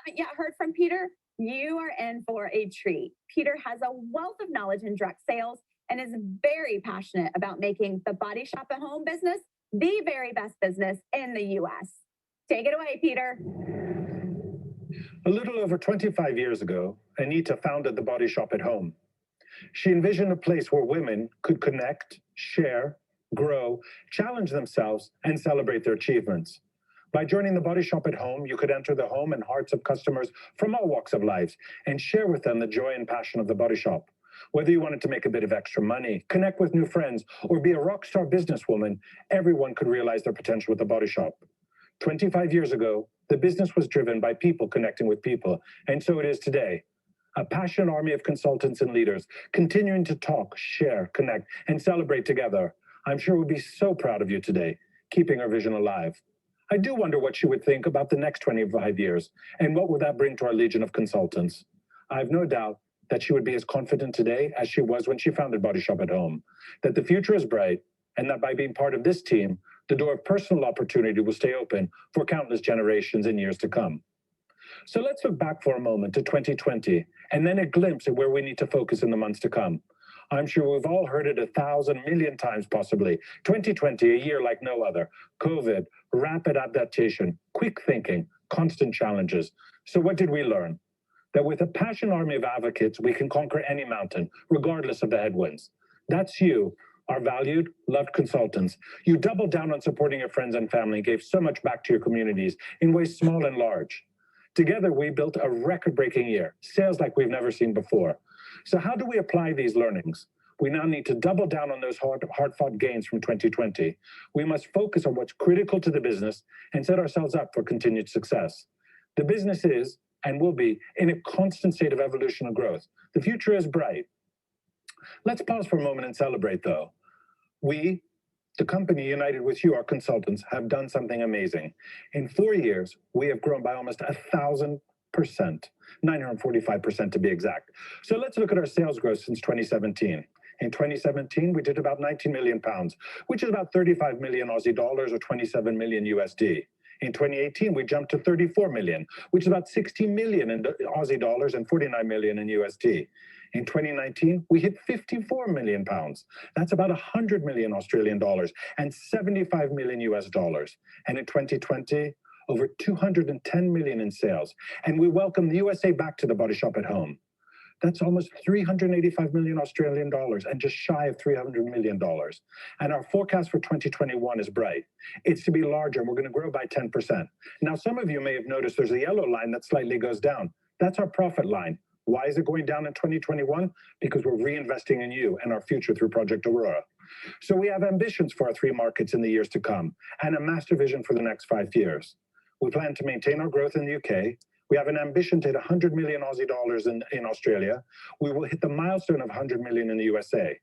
haven't yet heard from Peter, you are in for a treat. Peter has a wealth of knowledge in direct sales and is very passionate about making the body shop at home business the very best business in the US. Take it away, Peter. A little over 25 years ago, Anita founded the Body Shop at Home. She envisioned a place where women could connect, share, grow, challenge themselves, and celebrate their achievements. By joining the Body Shop at Home, you could enter the home and hearts of customers from all walks of life and share with them the joy and passion of the Body Shop. Whether you wanted to make a bit of extra money, connect with new friends, or be a rock star businesswoman, everyone could realize their potential with the Body Shop. 25 years ago, the business was driven by people connecting with people, and so it is today. A passionate army of consultants and leaders continuing to talk, share, connect, and celebrate together. I'm sure we'll be so proud of you today, keeping our vision alive. I do wonder what she would think about the next 25 years, and what will that bring to our legion of consultants. I have no doubt that she would be as confident today as she was when she founded Body Shop at Home, that the future is bright, and that by being part of this team, the door of personal opportunity will stay open for countless generations in years to come. So let's look back for a moment to 2020, and then a glimpse at where we need to focus in the months to come. I'm sure we've all heard it 1,000 million times possibly. 2020, a year like no other. COVID, rapid adaptation, quick thinking, constant challenges. So what did we learn? That with a passionate army of advocates, we can conquer any mountain, regardless of the headwinds. That's you, our valued, loved consultants. You doubled down on supporting your friends and family and gave so much back to your communities in ways small and large. Together, we built a record-breaking year, sales like we've never seen before. So how do we apply these learnings? We now need to double down on those hard-fought gains from 2020. We must focus on what's critical to the business and set ourselves up for continued success. The business is, and will be, in a constant state of evolution and growth. The future is bright. Let's pause for a moment and celebrate, though. We, the company united with you, our consultants, have done something amazing. In 4 years, we have grown by almost 1,000%, 945% to be exact. So let's look at our sales growth since 2017. In 2017, we did about 19 million pounds, which is about 35 million Aussie dollars or 27 million USD. In 2018, we jumped to 34 million, which is about 60 million in Aussie dollars and 49 million in USD. In 2019, we hit 54 million pounds. That's about 100 million Australian dollars and 75 million US dollars. And in 2020, over 210 million in sales. And we welcome the USA back to the Body Shop at Home. That's almost 385 million Australian dollars and just shy of $300 million. And our forecast for 2021 is bright. It's to be larger, and we're going to grow by 10%. Now, some of you may have noticed there's a yellow line that slightly goes down. That's our profit line. Why is it going down in 2021? Because we're reinvesting in you and our future through Project Aurora. So we have ambitions for our 3 markets in the years to come and a master vision for the next 5 years. We plan to maintain our growth in the UK. We have an ambition to hit 100 million Aussie dollars in Australia. We will hit the milestone of 100 million in the USA.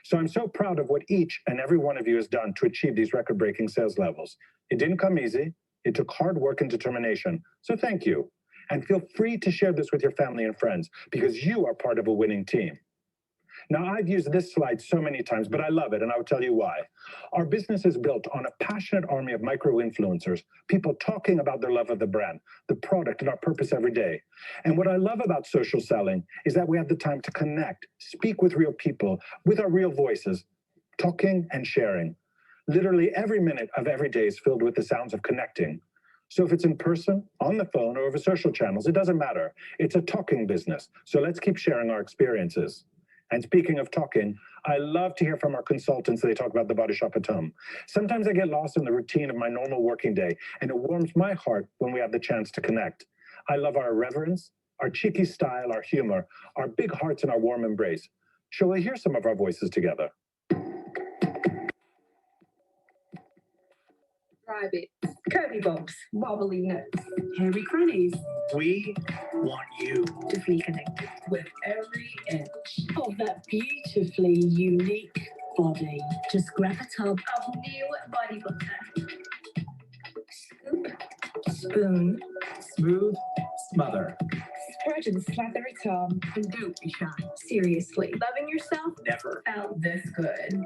So I'm so proud of what each and every one of you has done to achieve these record-breaking sales levels. It didn't come easy. It took hard work and determination. So thank you. And feel free to share this with your family and friends because you are part of a winning team. Now, I've used this slide so many times, but I love it, and I will tell you why. Our business is built on a passionate army of micro-influencers, people talking about their love of the brand, the product, and our purpose every day. And what I love about social selling is that we have the time to connect, speak with real people, with our real voices, talking and sharing. Literally every minute of every day is filled with the sounds of connecting. So if it's in person, on the phone, or over social channels, it doesn't matter. It's a talking business, so let's keep sharing our experiences. And speaking of talking, I love to hear from our consultants that they talk about the Body Shop at Home. Sometimes I get lost in the routine of my normal working day, and it warms my heart when we have the chance to connect. I love our irreverence, our cheeky style, our humor, our big hearts, and our warm embrace. Shall we hear some of our voices together? Rabbits, curly bobs, wobbly nuts, hairy crannies. We want you To feel connected with every inch of that beautifully unique body. Just grab a tub of new body butter. Scoop, spoon, smooth, smother. spread and slather it on. And don't be shy. Seriously, loving yourself Never felt this good.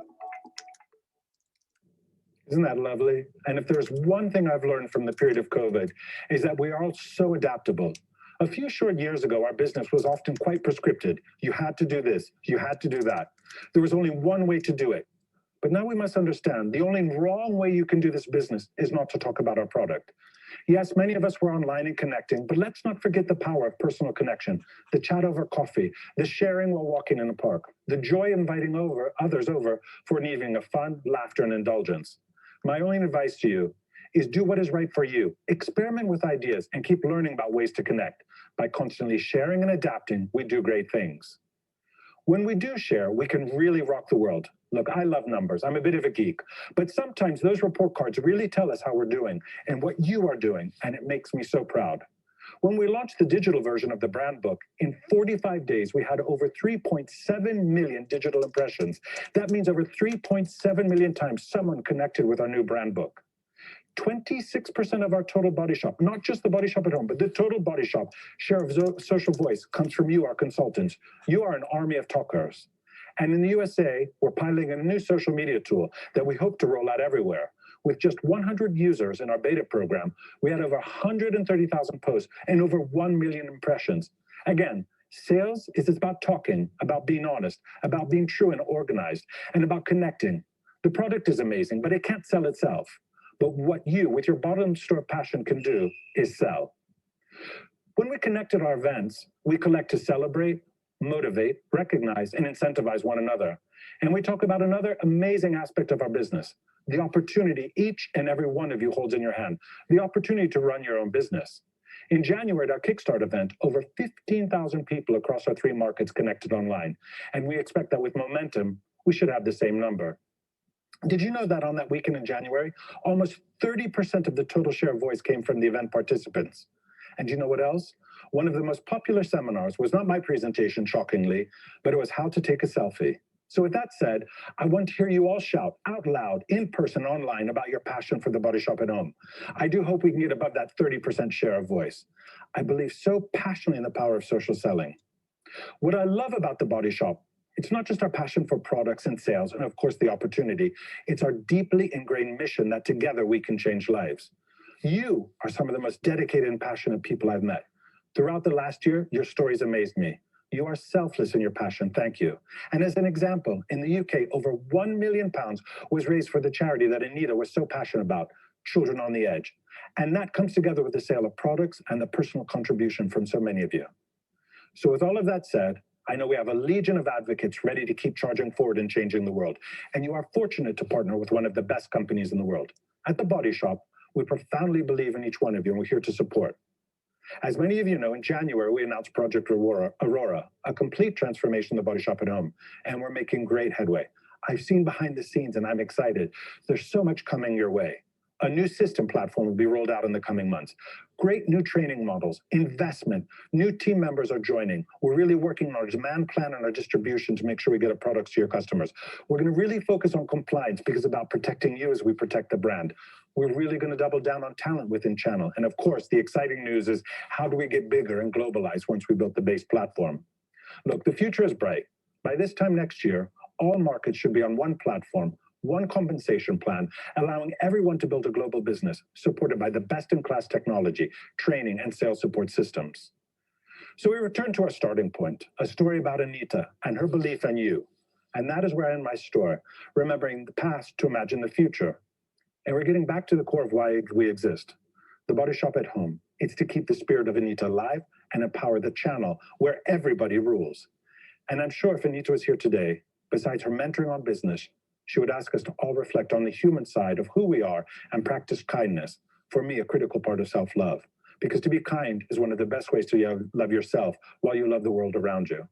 Isn't that lovely? And if there's one thing I've learned from the period of COVID, is that we are all so adaptable. A few short years ago, our business was often quite prescripted. You had to do this, you had to do that. There was only one way to do it. But now we must understand the only wrong way you can do this business is not to talk about our product. Yes, many of us were online and connecting, but let's not forget the power of personal connection, the chat over coffee, the sharing while walking in a park, the joy inviting others over for an evening of fun, laughter, and indulgence. My only advice to you is do what is right for you. Experiment with ideas and keep learning about ways to connect. By constantly sharing and adapting, we do great things. When we do share, we can really rock the world. Look, I love numbers. I'm a bit of a geek. But sometimes those report cards really tell us how we're doing and what you are doing, and it makes me so proud. When we launched the digital version of the brand book, in 45 days, we had over 3.7 million digital impressions. That means over 3.7 million times someone connected with our new brand book. 26% of our total Body Shop, not just the Body Shop at Home, but the total Body Shop share of social voice comes from you, our consultants. You are an army of talkers. And in the USA, we're piloting a new social media tool that we hope to roll out everywhere. With just 100 users in our beta program, we had over 130,000 posts and over 1 million impressions. Again, sales is about talking, about being honest, about being true and organized, and about connecting. The product is amazing, but it can't sell itself. But what you, with your bottom store passion, can do is sell. When we connect at our events, we collect to celebrate, motivate, recognize, and incentivize one another. And we talk about another amazing aspect of our business, the opportunity each and every one of you holds in your hand, the opportunity to run your own business. In January at our Kickstart event, over 15,000 people across our 3 markets connected online. And we expect that with momentum, we should have the same number. Did you know that on that weekend in January, almost 30% of the total share of voice came from the event participants? And you know what else? One of the most popular seminars was not my presentation, shockingly, but it was how to take a selfie. So with that said, I want to hear you all shout out loud, in person, online, about your passion for the Body Shop at Home. I do hope we can get above that 30% share of voice. I believe so passionately in the power of social selling. What I love about the Body Shop, it's not just our passion for products and sales, and of course the opportunity, it's our deeply ingrained mission that together we can change lives. You are some of the most dedicated and passionate people I've met. Throughout the last year, your stories amazed me. You are selfless in your passion, thank you. And as an example, in the UK, over £1 million was raised for the charity that Anita was so passionate about, Children on the Edge. And that comes together with the sale of products and the personal contribution from so many of you. So with all of that said, I know we have a legion of advocates ready to keep charging forward and changing the world. And you are fortunate to partner with one of the best companies in the world. At The Body Shop, we profoundly believe in each one of you, and we're here to support. As many of you know, in January, we announced Project Aurora, a complete transformation of the Body Shop at Home, and we're making great headway. I've seen behind the scenes, and I'm excited. There's so much coming your way. A new system platform will be rolled out in the coming months. Great new training models, investment, new team members are joining. We're really working on our demand plan and our distribution to make sure we get our products to your customers. We're going to really focus on compliance because it's about protecting you as we protect the brand. We're really going to double down on talent within channel. And of course, the exciting news is how do we get bigger and globalize once we built the base platform? Look, the future is bright. By this time next year, all markets should be on one platform, one compensation plan, allowing everyone to build a global business supported by the best-in-class technology, training, and sales support systems. So we return to our starting point, a story about Anita and her belief in you. And that is where I end my story, remembering the past to imagine the future. And we're getting back to the core of why we exist. The Body Shop at Home. It's to keep the spirit of Anita alive and empower the channel where everybody rules. And I'm sure if Anita was here today, besides her mentoring on business, she would ask us to all reflect on the human side of who we are and practice kindness. For me, a critical part of self-love. Because to be kind is one of the best ways to love yourself while you love the world around you.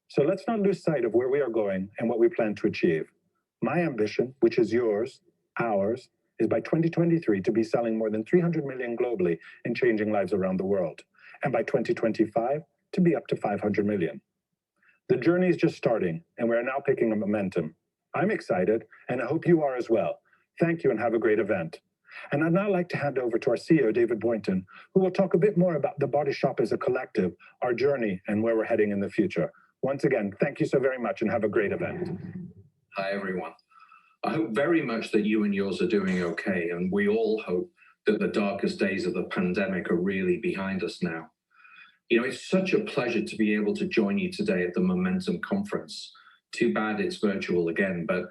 So let's not lose sight of where we are going and what we plan to achieve. My ambition, which is yours, ours, is by 2023 to be selling more than 300 million globally and changing lives around the world. And by 2025, to be up to 500 million. The journey is just starting, and we're now picking up momentum. I'm excited, and I hope you are as well. Thank you and have a great event. And I'd now like to hand over to our CEO, David Boynton, who will talk a bit more about the Body Shop as a collective, our journey, and where we're heading in the future. Once again, thank you so very much and have a great event. Hi, everyone. I hope very much that you and yours are doing okay, and we all hope that the darkest days of the pandemic are really behind us now. It's such a pleasure to be able to join you today at the Momentum Conference. Too bad it's virtual again, but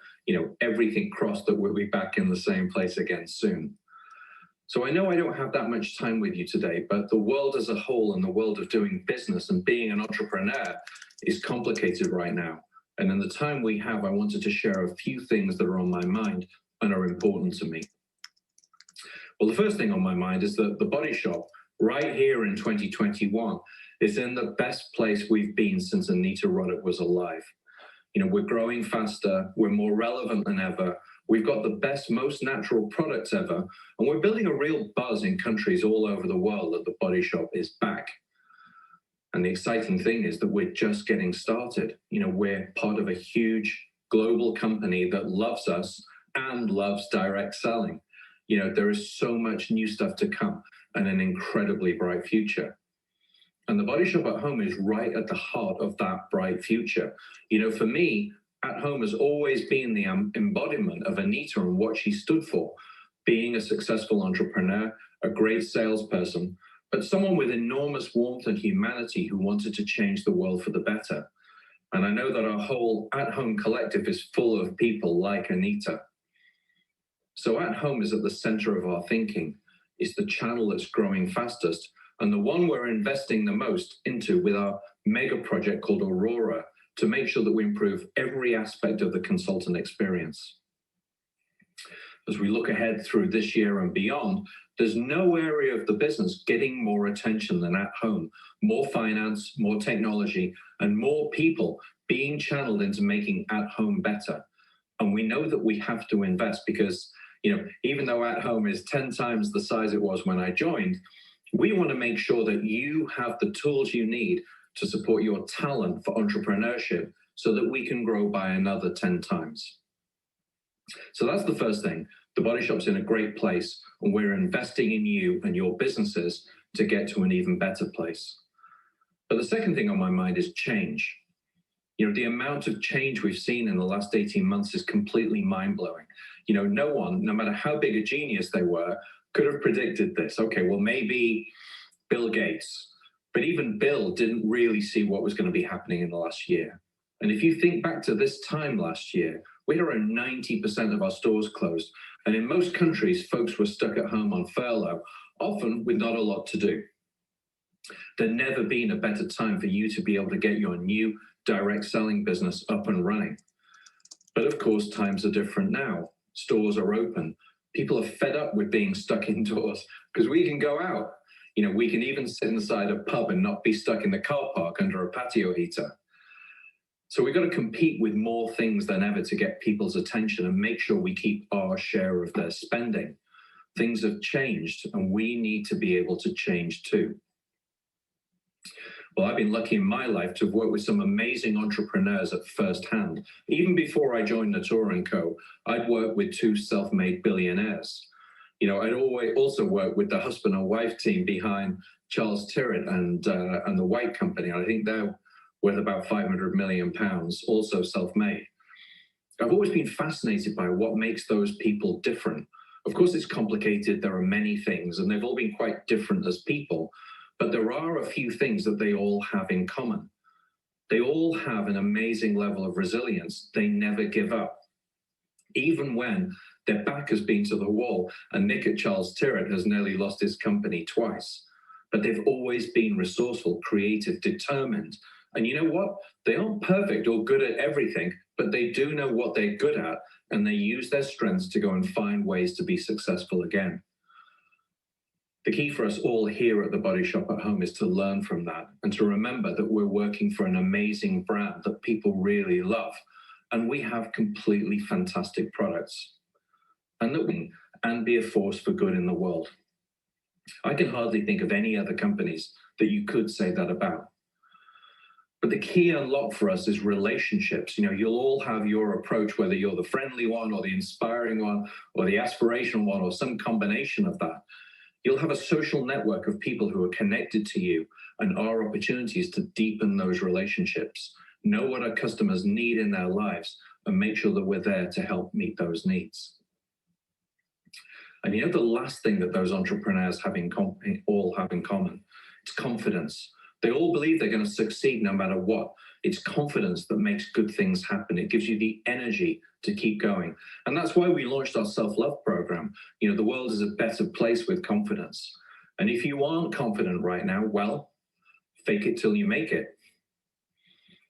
everything crossed that we'll be back in the same place again soon. So I know I don't have that much time with you today, but the world as a whole and the world of doing business and being an entrepreneur is complicated right now. And in the time we have, I wanted to share a few things that are on my mind and are important to me. Well, the first thing on my mind is that the Body Shop right here in 2021 is in the best place we've been since Anita Roddick was alive. We're growing faster, we're more relevant than ever, we've got the best, most natural products ever, and we're building a real buzz in countries all over the world that the Body Shop is back. And the exciting thing is that we're just getting started. We're part of a huge global company that loves us and loves direct selling. There is so much new stuff to come and an incredibly bright future. And the Body Shop at Home is right at the heart of that bright future. For me, At Home has always been the embodiment of Anita and what she stood for, being a successful entrepreneur, a great salesperson, but someone with enormous warmth and humanity who wanted to change the world for the better. And I know that our whole At Home collective is full of people like Anita. So At Home is at the center of our thinking. It's the channel that's growing fastest and the one we're investing the most into with our mega project called Aurora to make sure that we improve every aspect of the consultant experience. As we look ahead through this year and beyond, there's no area of the business getting more attention than At Home. More finance, more technology, and more people being channeled into making At Home better. And we know that we have to invest because, even though At Home is 10 times the size it was when I joined, we want to make sure that you have the tools you need to support your talent for entrepreneurship so that we can grow by another 10 times. So that's the first thing. The Body Shop's in a great place, and we're investing in you and your businesses to get to an even better place. But the second thing on my mind is change. The amount of change we've seen in the last 18 months is completely mind-blowing. No one, no matter how big a genius they were, could have predicted this. Okay, well, maybe Bill Gates, but even Bill didn't really see what was going to be happening in the last year. And if you think back to this time last year, we had around 90% of our stores closed. And in most countries, folks were stuck at home on furlough, often with not a lot to do. There'd never been a better time for you to be able to get your new direct selling business up and running. But of course, times are different now. Stores are open. People are fed up with being stuck indoors because we can go out. We can even sit inside a pub and not be stuck in the car park under a patio heater. So we've got to compete with more things than ever to get people's attention and make sure we keep our share of their spending. Things have changed and we need to be able to change too. Well, I've been lucky in my life to have worked with some amazing entrepreneurs at first hand. Even before I joined Natura & Co., I'd worked with two self-made billionaires. I'd always also worked with the husband and wife team behind Charles Tyrwhitt and the White Company. I think they're worth about £500 million, also self-made. I've always been fascinated by what makes those people different. Of course, it's complicated. There are many things, and they've all been quite different as people. But there are a few things that they all have in common. They all have an amazing level of resilience. They never give up. Even when their back has been to the wall, and Nick at Charles Tyrwhitt has nearly lost his company twice. But they've always been resourceful, creative, determined. And you know what? They aren't perfect or good at everything, but they do know what they're good at, and they use their strengths to go and find ways to be successful again. The key for us all here at the Body Shop at Home is to learn from that and to remember that we're working for an amazing brand that people really love, and we have completely fantastic products, and that we can be a force for good in the world. I can hardly think of any other companies that you could say that about. But the key unlock for us is relationships. You'll all have your approach, whether you're the friendly one or the inspiring one or the aspirational one or some combination of that. You'll have a social network of people who are connected to you, and our opportunity is to deepen those relationships, know what our customers need in their lives, and make sure that we're there to help meet those needs. And the last thing that those entrepreneurs all have in common, it's confidence. They all believe they're going to succeed no matter what. It's confidence that makes good things happen. It gives you the energy to keep going. And that's why we launched our self-love program. You know, the world is a better place with confidence. And if you aren't confident right now, well, fake it till you make it.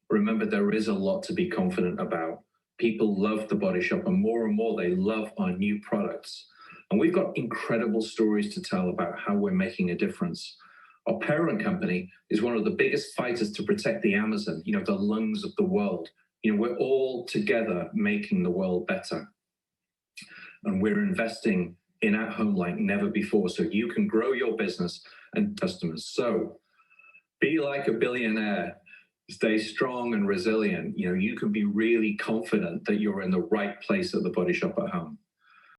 Remember, there is a lot to be confident about. People love The Body Shop, and more they love our new products. And we've got incredible stories to tell about how we're making a difference. Our parent company is one of the biggest fighters to protect the Amazon, you know, the lungs of the world. You know, we're all together making the world better. And we're investing in at home like never before so you can grow your business and customers. So be like a billionaire, stay strong and resilient. You know, you can be really confident that you're in the right place at The Body Shop at Home.